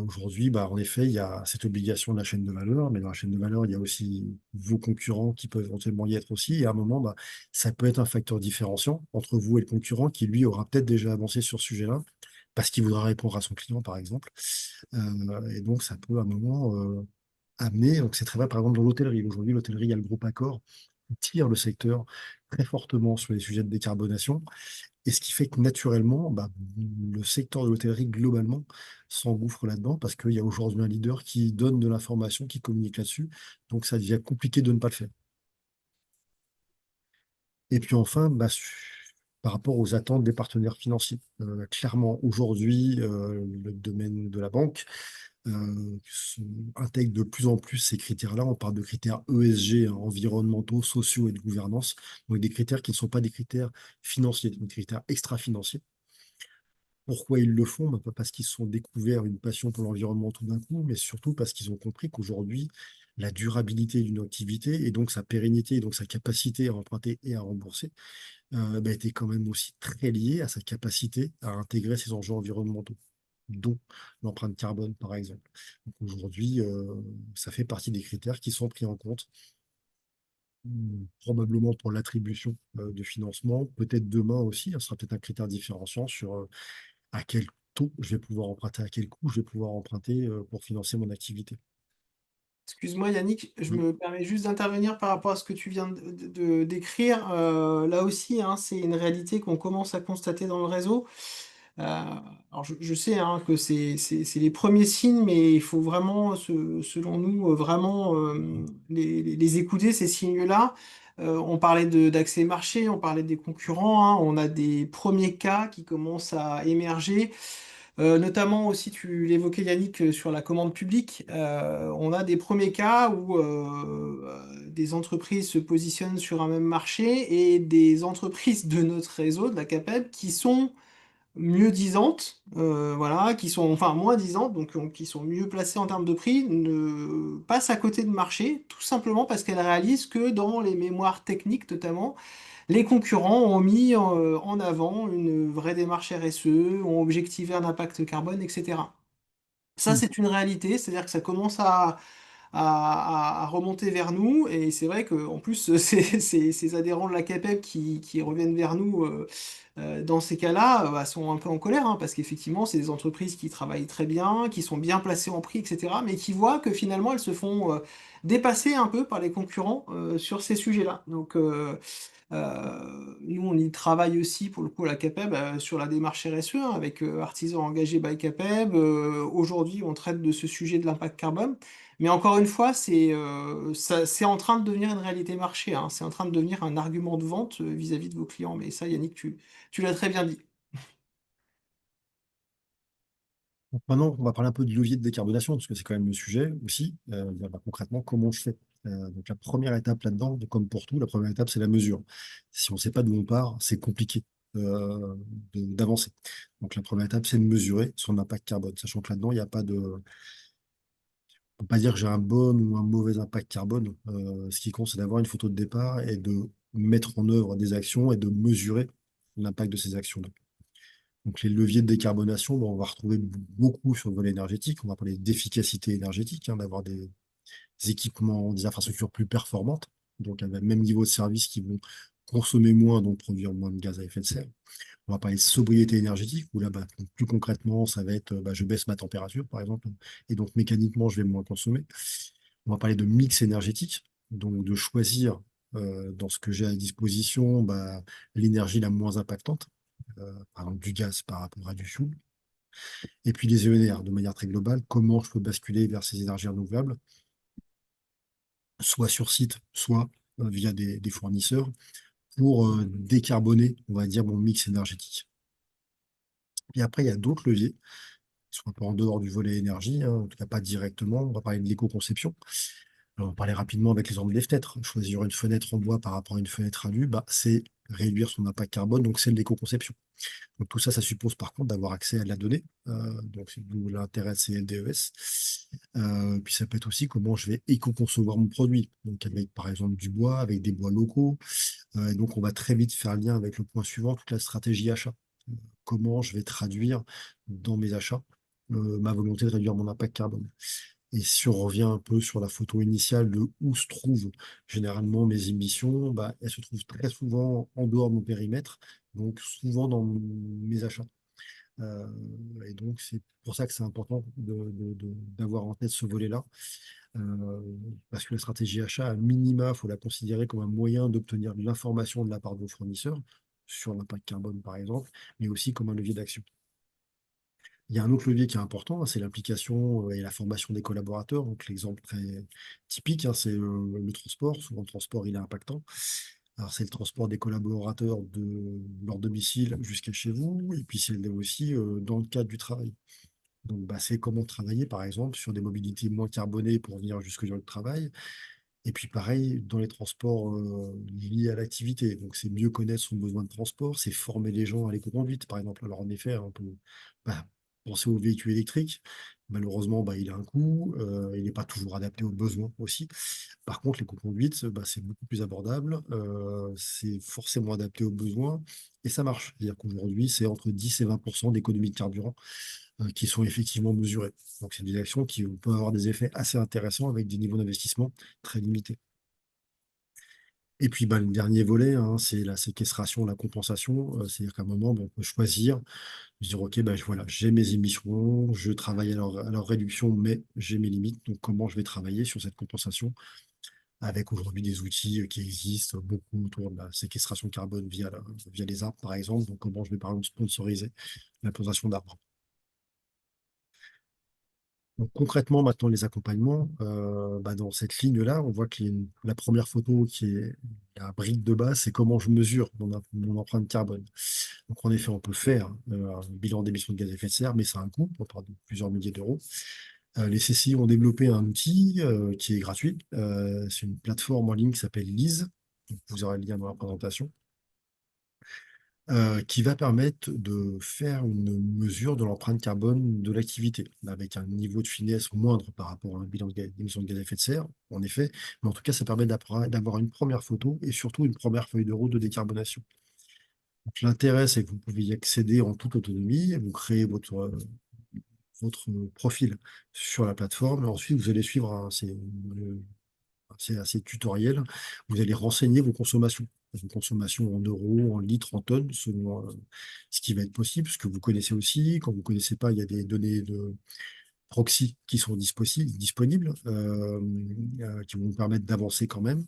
Aujourd'hui, bah, en effet, il y a cette obligation de la chaîne de valeur, mais dans la chaîne de valeur, il y a aussi vos concurrents qui peuvent éventuellement y être aussi. Et à un moment, bah, ça peut être un facteur différenciant entre vous et le concurrent qui, lui, aura peut-être déjà avancé sur ce sujet-là, parce qu'il voudra répondre à son client, par exemple. Et donc, ça peut à un moment amener. Donc, c'est très vrai, par exemple, dans l'hôtellerie. Aujourd'hui, l'hôtellerie, il y a le groupe Accor qui tire le secteur très fortement sur les sujets de décarbonation. Et ce qui fait que naturellement, bah, le secteur de l'hôtellerie, globalement, s'engouffre là-dedans parce qu'il y a aujourd'hui un leader qui donne de l'information, qui communique là-dessus. Donc, ça devient compliqué de ne pas le faire. Et puis enfin, bah, par rapport aux attentes des partenaires financiers. Clairement, aujourd'hui, le domaine de la banque intègre de plus en plus ces critères-là. On parle de critères ESG, hein, environnementaux, sociaux et de gouvernance. Donc, des critères qui ne sont pas des critères financiers, des critères extra-financiers. Pourquoi ils le font? Bah, pas parce qu'ils se sont découverts une passion pour l'environnement tout d'un coup, mais surtout parce qu'ils ont compris qu'aujourd'hui, la durabilité d'une activité et donc sa pérennité et donc sa capacité à emprunter et à rembourser bah, était quand même aussi très liée à sa capacité à intégrer ces enjeux environnementaux, dont l'empreinte carbone, par exemple. Donc aujourd'hui, ça fait partie des critères qui sont pris en compte, probablement pour l'attribution de financement, peut-être demain aussi, ce sera peut-être un critère différenciant sur à quel taux je vais pouvoir emprunter, à quel coût je vais pouvoir emprunter pour financer mon activité. Excuse-moi Yannick, je Oui. me permets juste d'intervenir par rapport à ce que tu viens décrire. Là aussi, hein, c'est une réalité qu'on commence à constater dans le réseau. Alors je sais hein, que c'est les premiers signes, mais il faut vraiment, selon nous, vraiment les écouter, ces signes-là. On parlait d'accès marché, on parlait des concurrents, hein, on a des premiers cas qui commencent à émerger. Notamment aussi, tu l'évoquais Yannick sur la commande publique, on a des premiers cas où des entreprises se positionnent sur un même marché et des entreprises de notre réseau, de la CAPEB, qui sont mieux disantes, voilà, qui sont enfin moins disantes, donc qui sont mieux placées en termes de prix, ne passent à côté de marché, tout simplement parce qu'elles réalisent que dans les mémoires techniques notamment, les concurrents ont mis en avant une vraie démarche RSE, ont objectivé un impact carbone, etc. Ça, Mm. c'est une réalité, c'est-à-dire que ça commence à remonter vers nous, et c'est vrai qu'en plus, ces adhérents de la CAPEB qui reviennent vers nous dans ces cas-là bah, sont un peu en colère, hein, parce qu'effectivement, c'est des entreprises qui travaillent très bien, qui sont bien placées en prix, etc., mais qui voient que finalement, elles se font dépasser un peu par les concurrents sur ces sujets-là. Donc, nous, on y travaille aussi, pour le coup, à la CAPEB, sur la démarche RSE, hein, avec Artisans engagés by CAPEB. Aujourd'hui, on traite de ce sujet de l'impact carbone. Mais encore une fois, c'est en train de devenir une réalité marché, hein. C'est en train de devenir un argument de vente vis-à-vis de vos clients. Mais ça, Yannick, tu l'as très bien dit. Donc maintenant, on va parler un peu de levier de décarbonation, parce que c'est quand même le sujet aussi. Bah, concrètement, comment je fais? Donc la première étape là-dedans, comme pour tout, la première étape, c'est la mesure. Si on ne sait pas d'où on part, c'est compliqué d'avancer. Donc la première étape, c'est de mesurer son impact carbone, sachant que là-dedans, il n'y a pas de... On peut pas dire que j'ai un bon ou un mauvais impact carbone. Ce qui compte, c'est d'avoir une photo de départ et de mettre en œuvre des actions et de mesurer l'impact de ces actions. Donc, les leviers de décarbonation, bon, on va retrouver beaucoup sur le volet énergétique. On va parler d'efficacité énergétique, hein, d'avoir des équipements, des infrastructures plus performantes, donc avec le même niveau de service qui vont consommer moins, donc produire moins de gaz à effet de serre. On va parler de sobriété énergétique, où là, bah, donc, plus concrètement, ça va être bah, je baisse ma température, par exemple, et donc mécaniquement, je vais moins consommer. On va parler de mix énergétique, donc de choisir dans ce que j'ai à disposition bah, l'énergie la moins impactante, par exemple du gaz par rapport à du fioul. Et puis les ENR, de manière très globale, comment je peux basculer vers ces énergies renouvelables, soit sur site, soit via des fournisseurs, pour décarboner, on va dire, mon mix énergétique. Et après, il y a d'autres leviers, qui sont un peu en dehors du volet énergie, hein, en tout cas pas directement. On va parler de l'éco-conception. Alors, on va parler rapidement avec l'exemple des fenêtres. Choisir une fenêtre en bois par rapport à une fenêtre à nu, bah, c'est réduire son impact carbone, donc c'est de l'éco-conception. Donc tout ça, ça suppose par contre d'avoir accès à de la donnée. Donc c'est d'où l'intérêt de ces LDES. Puis ça peut être aussi comment je vais éco-concevoir mon produit. Donc avec par exemple du bois, avec des bois locaux. Et donc on va très vite faire lien avec le point suivant, toute la stratégie achat. Comment je vais traduire dans mes achats ma volonté de réduire mon impact carbone. Et si on revient un peu sur la photo initiale de où se trouvent généralement mes émissions, bah, elles se trouvent très souvent en dehors de mon périmètre, donc souvent dans mes achats. Euh, et donc c'est pour ça que c'est important d'avoir en tête ce volet-là, euh, parce que la stratégie achat, à minima, il faut la considérer comme un moyen d'obtenir de l'information de la part de vos fournisseurs, sur l'impact carbone par exemple, mais aussi comme un levier d'action. Il y a un autre levier qui est important, hein, c'est l'implication et la formation des collaborateurs. Donc, l'exemple très typique, hein, c'est le transport. Souvent, le transport, il est impactant. Alors, c'est le transport des collaborateurs de leur domicile jusqu'à chez vous, et puis c'est aussi dans le cadre du travail. Donc, bah, c'est comment travailler, par exemple, sur des mobilités moins carbonées pour venir jusque dans le travail. Et puis, pareil, dans les transports liés à l'activité. Donc, c'est mieux connaître son besoin de transport, c'est former les gens à l'éco-conduite, par exemple. Alors, en effet, on peut bah, penser au véhicule électrique. Malheureusement, bah, il a un coût, il n'est pas toujours adapté aux besoins aussi. Par contre, l'éco-conduite, bah, c'est beaucoup plus abordable, c'est forcément adapté aux besoins et ça marche. C'est-à-dire qu'aujourd'hui, c'est entre 10 et 20% d'économie de carburant qui sont effectivement mesurées. Donc, c'est des actions qui peuvent avoir des effets assez intéressants avec des niveaux d'investissement très limités. Et puis, bah, le dernier volet, hein, c'est la séquestration, la compensation. C'est-à-dire qu'à un moment, bon, on peut choisir, dire, OK, bah, voilà, j'ai mes émissions, je travaille à leur réduction, mais j'ai mes limites. Donc, comment je vais travailler sur cette compensation avec aujourd'hui des outils qui existent beaucoup autour de la séquestration carbone via les arbres, par exemple. Donc, comment je vais, par exemple, sponsoriser la plantation d'arbres. Donc, concrètement, maintenant, les accompagnements, bah, dans cette ligne-là, on voit qu'il y a la première photo qui est la brique de base, c'est comment je mesure mon empreinte carbone. Donc, en effet, on peut faire un bilan d'émissions de gaz à effet de serre, mais ça a un coût, on parle de plusieurs milliers d'euros. Les CCI ont développé un outil qui est gratuit. C'est une plateforme en ligne qui s'appelle Lise. Donc, vous aurez le lien dans la présentation. Qui va permettre de faire une mesure de l'empreinte carbone de l'activité, avec un niveau de finesse moindre par rapport à un bilan d'émissions de gaz à effet de serre, en effet, mais en tout cas, ça permet d'avoir une première photo et surtout une première feuille de route de décarbonation. Donc, l'intérêt, c'est que vous pouvez y accéder en toute autonomie, vous créez votre profil sur la plateforme, et ensuite, vous allez suivre c'est assez tutoriel. Vous allez renseigner vos consommations en euros, en litres, en tonnes, selon ce qui va être possible, ce que vous connaissez aussi. Quand vous ne connaissez pas, il y a des données de proxy qui sont disponibles, qui vont vous permettre d'avancer quand même.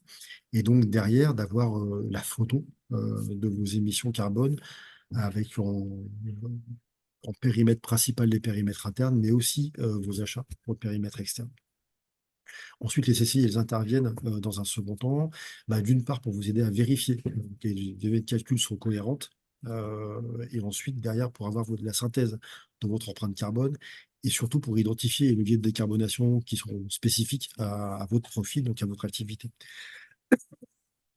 Et donc derrière, d'avoir la photo de vos émissions carbone avec en périmètre principal les périmètres internes, mais aussi vos achats pour le périmètre externe. Ensuite, les CCI, elles interviennent dans un second temps, bah, d'une part pour vous aider à vérifier que les données de calcul sont cohérentes, et ensuite, derrière, pour avoir la synthèse de votre empreinte carbone, et surtout pour identifier les leviers de décarbonation qui sont spécifiques à votre profil, donc à votre activité.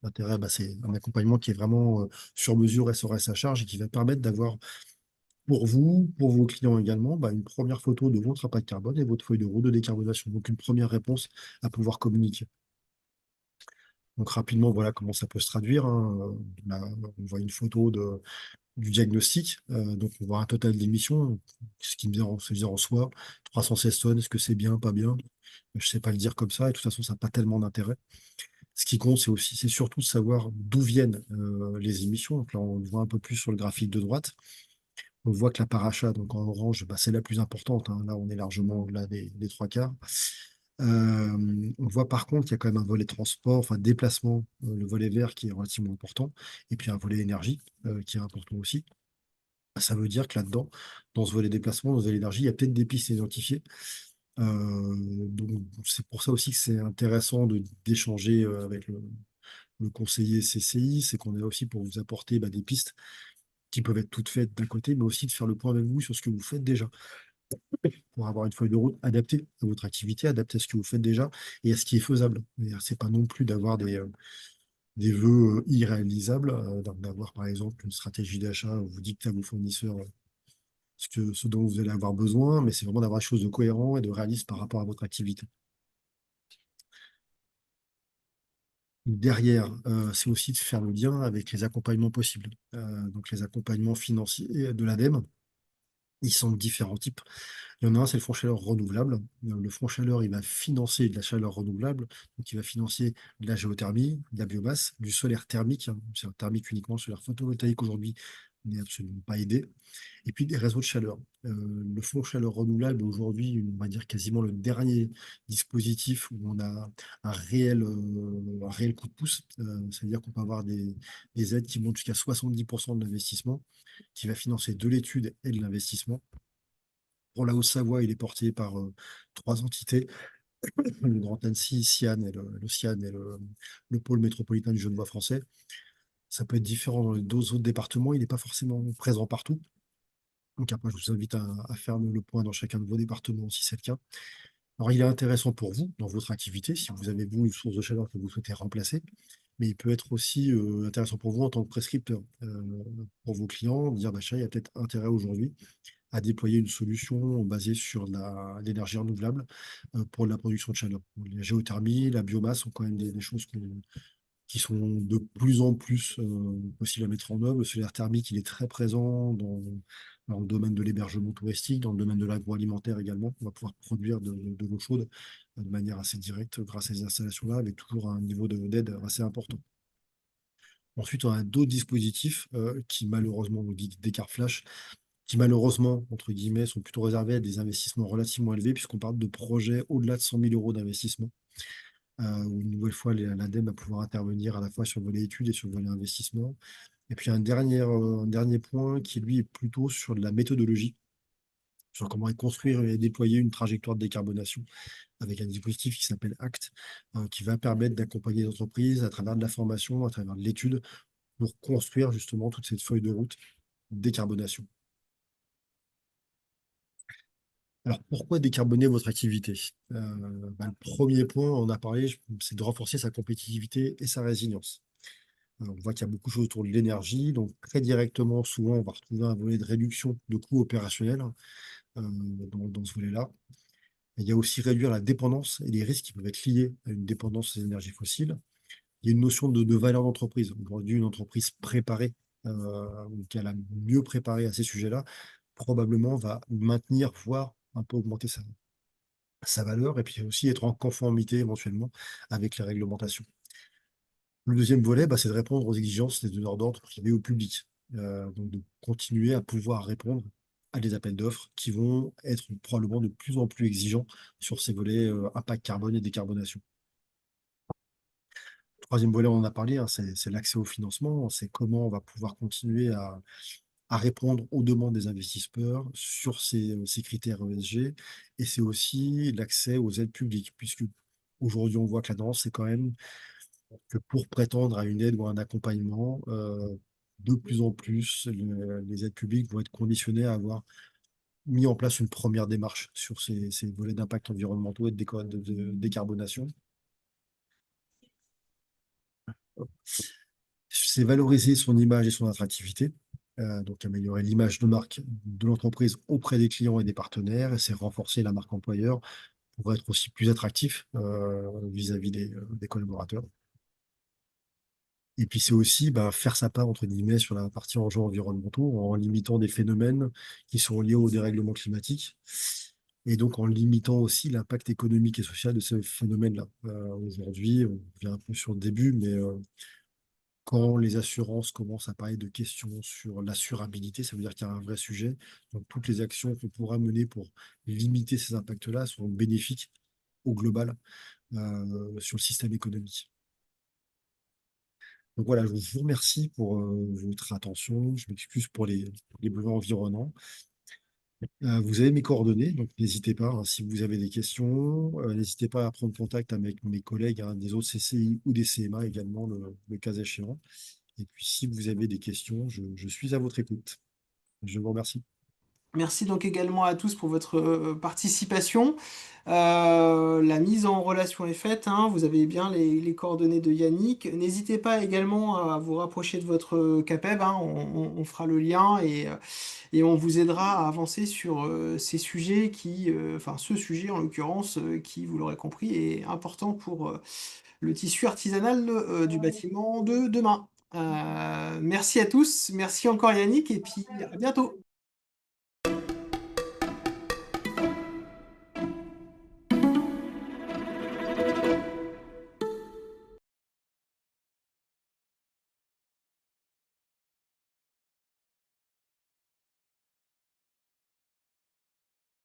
L'intérêt, bah, c'est un accompagnement qui est vraiment sur mesure et sur sa charge et qui va permettre d'avoir pour vous, pour vos clients également, bah, une première photo de votre impact carbone et votre feuille de route de décarbonation. Donc une première réponse à pouvoir communiquer. Donc rapidement, voilà comment ça peut se traduire, hein. Là, on voit une photo du diagnostic. Donc on voit un total d'émissions, ce qui me vient se dire en soi, 316 tonnes, est-ce que c'est bien, pas bien? Je ne sais pas le dire comme ça, et de toute façon, ça n'a pas tellement d'intérêt. Ce qui compte, c'est surtout de savoir d'où viennent les émissions. Donc là, on le voit un peu plus sur le graphique de droite. On voit que la paracha, donc en orange, bah, c'est la plus importante, hein. Là, on est largement au-delà des trois quarts. On voit par contre qu'il y a quand même un volet transport, enfin déplacement, le volet vert qui est relativement important, et puis un volet énergie qui est important aussi. Ça veut dire que là-dedans, dans ce volet déplacement, dans ce volet énergie, il y a peut-être des pistes identifiées. Donc, c'est pour ça aussi que c'est intéressant d'échanger avec le conseiller CCI, c'est qu'on est là aussi pour vous apporter des pistes qui peuvent être toutes faites d'un côté, mais aussi de faire le point avec vous sur ce que vous faites déjà, pour avoir une feuille de route adaptée à votre activité, adaptée à ce que vous faites déjà et à ce qui est faisable. C'est pas non plus d'avoir des vœux irréalisables, d'avoir par exemple une stratégie d'achat où vous dictez à vos fournisseurs ce dont vous allez avoir besoin, mais c'est vraiment d'avoir quelque chose de cohérent et de réaliste par rapport à votre activité. Derrière, c'est aussi de faire le lien avec les accompagnements possibles. Donc les accompagnements financiers de l'ADEME, ils sont de différents types. Il y en a un, c'est le fonds chaleur renouvelable. Le fonds chaleur, il va financer de la chaleur renouvelable, donc il va financer de la géothermie, de la biomasse, du solaire thermique, hein. C'est un thermique uniquement, le solaire photovoltaïque aujourd'hui n'est absolument pas aidé. Et puis des réseaux de chaleur. Le fonds chaleur renouvelable est aujourd'hui, on va dire quasiment le dernier dispositif où on a un réel coup de pouce. C'est-à-dire qu'on peut avoir des aides qui montent jusqu'à 70% de l'investissement, qui va financer de l'étude et de l'investissement. Pour la Haute-Savoie, il est porté par trois entités, le Grand Annecy, Sian et le Sian et le pôle métropolitain du Genevois français. Ça peut être différent dans les deux autres départements, il n'est pas forcément présent partout. Donc après, je vous invite à faire le point dans chacun de vos départements si c'est le cas. Alors, il est intéressant pour vous, dans votre activité, si vous avez, vous, une source de chaleur que vous souhaitez remplacer, mais il peut être aussi intéressant pour vous en tant que prescripteur, pour vos clients, de dire, il y a peut-être intérêt aujourd'hui à déployer une solution basée sur l'énergie renouvelable pour la production de chaleur. La géothermie, la biomasse sont quand même des choses qui sont de plus en plus possibles à mettre en œuvre. Le solaire thermique, il est très présent dans le domaine de l'hébergement touristique, dans le domaine de l'agroalimentaire également. On va pouvoir produire de l'eau chaude de manière assez directe grâce à ces installations-là, avec toujours un niveau d'aide assez important. Ensuite, on a d'autres dispositifs qui malheureusement nous dit d'écart flash, qui malheureusement, entre guillemets, sont plutôt réservés à des investissements relativement élevés, puisqu'on parle de projets au-delà de 100 000 euros d'investissement, où une nouvelle fois, l'ADEME va pouvoir intervenir à la fois sur le volet études et sur le volet investissement. Et puis un dernier point qui, lui, est plutôt sur de la méthodologie, sur comment construire et déployer une trajectoire de décarbonation avec un dispositif qui s'appelle ACT, qui va permettre d'accompagner les entreprises à travers de la formation, à travers de l'étude, pour construire justement toute cette feuille de route de décarbonation. Alors, pourquoi décarboner votre activité? Le premier point, on a parlé, c'est de renforcer sa compétitivité et sa résilience. On voit qu'il y a beaucoup de choses autour de l'énergie, donc très directement, souvent, on va retrouver un volet de réduction de coûts opérationnels dans ce volet-là. Il y a aussi réduire la dépendance et les risques qui peuvent être liés à une dépendance aux énergies fossiles. Il y a une notion de valeur d'entreprise. Aujourd'hui, une entreprise préparée, ou qui a la mieux préparée à ces sujets-là, probablement va maintenir, voire un peu augmenter sa valeur et puis aussi être en conformité éventuellement avec les réglementations. Le deuxième volet, c'est de répondre aux exigences des donneurs d'ordre privés au public. Donc de continuer à pouvoir répondre à des appels d'offres qui vont être probablement de plus en plus exigeants sur ces volets impact carbone et décarbonation. Le troisième volet, on en a parlé, hein, c'est l'accès au financement, c'est comment on va pouvoir continuer à répondre aux demandes des investisseurs sur ces critères ESG. Et c'est aussi l'accès aux aides publiques, puisque aujourd'hui, on voit que la tendance, c'est quand même que pour prétendre à une aide ou à un accompagnement, de plus en plus, les aides publiques vont être conditionnées à avoir mis en place une première démarche sur ces volets d'impact environnementaux et de décarbonation. C'est valoriser son image et son attractivité, donc améliorer l'image de marque de l'entreprise auprès des clients et des partenaires, et c'est renforcer la marque employeur pour être aussi plus attractif vis-à-vis des collaborateurs. Et puis c'est aussi faire sa part, entre guillemets, sur la partie enjeux environnementaux en limitant des phénomènes qui sont liés au dérèglement climatique et donc en limitant aussi l'impact économique et social de ces phénomènes-là. Aujourd'hui, on vient un peu sur le début, mais quand les assurances commencent à parler de questions sur l'assurabilité, ça veut dire qu'il y a un vrai sujet. Donc, toutes les actions qu'on pourra mener pour limiter ces impacts-là seront bénéfiques au global sur le système économique. Donc voilà, je vous remercie pour votre attention. Je m'excuse pour les bruits environnants. Vous avez mes coordonnées, donc n'hésitez pas, hein, si vous avez des questions. N'hésitez pas à prendre contact avec mes collègues, hein, des autres CCI ou des CMA également, le cas échéant. Et puis si vous avez des questions, je suis à votre écoute. Je vous remercie. Merci donc également à tous pour votre participation. La mise en relation est faite, hein. Vous avez bien les coordonnées de Yannick. N'hésitez pas également à vous rapprocher de votre CAPEB, hein. On fera le lien et on vous aidera à avancer sur ces sujets enfin ce sujet en l'occurrence, qui, vous l'aurez compris, est important pour le tissu artisanal du bâtiment de demain. Merci à tous, merci encore Yannick et puis à bientôt.